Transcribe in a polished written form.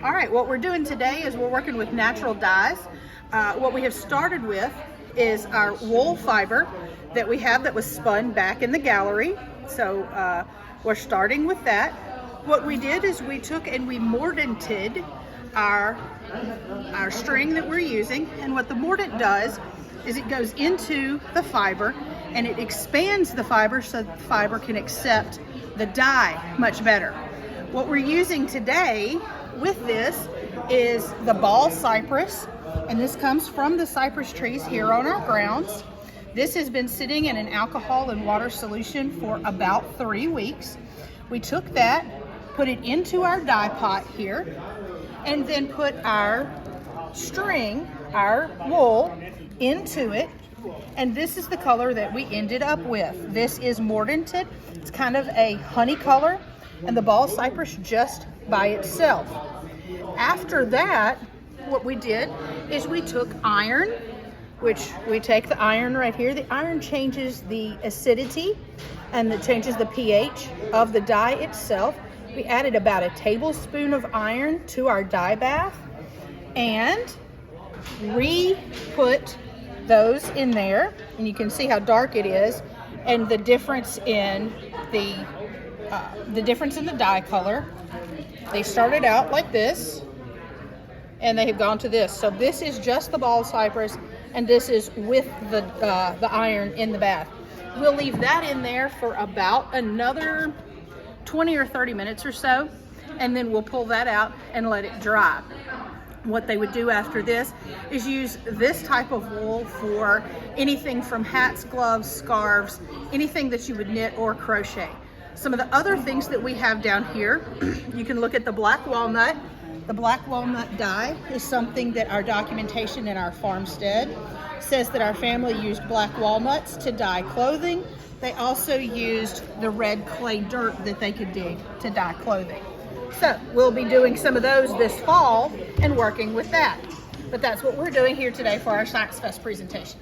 All right, what we're doing today is we're working with natural dyes. What we have started with is our wool fiber that we have that was spun back in the gallery. So we're starting with that. What we did is we took and we mordanted our string that we're using, and what the mordant does is it goes into the fiber and it expands the fiber so the fiber can accept the dye much better. What we're using today with this is the ball cypress, and this comes from the cypress trees here on our grounds. This has been sitting in an alcohol and water solution for about 3 weeks. We took that, put it into our dye pot here, and then put our string, our wool, into it. And this is the color that we ended up with. This is mordanted. It's kind of a honey color, and the ball cypress just by itself. After that, what we did is we took iron, which we take the iron right here. The iron changes the acidity and it changes the pH of the dye itself. We added about a tablespoon of iron to our dye bath and re-put those in there, and you can see how dark it is and the difference in the dye color. They started out like this and they have gone to this. So this is just the ball cypress, and this is with the iron in the bath. We'll leave that in there for about another 20 or 30 minutes or so, and then we'll pull that out and let it dry. What they would do after this is use this type of wool for anything from hats, gloves, scarves, anything that you would knit or crochet. Some of the other things that we have down here, you can look at the black walnut. The black walnut dye is something that our documentation in our farmstead says that our family used black walnuts to dye clothing. They also used the red clay dirt that they could dig to dye clothing. So we'll be doing some of those this fall and working with that. But that's what we're doing here today for our Science Fest presentation.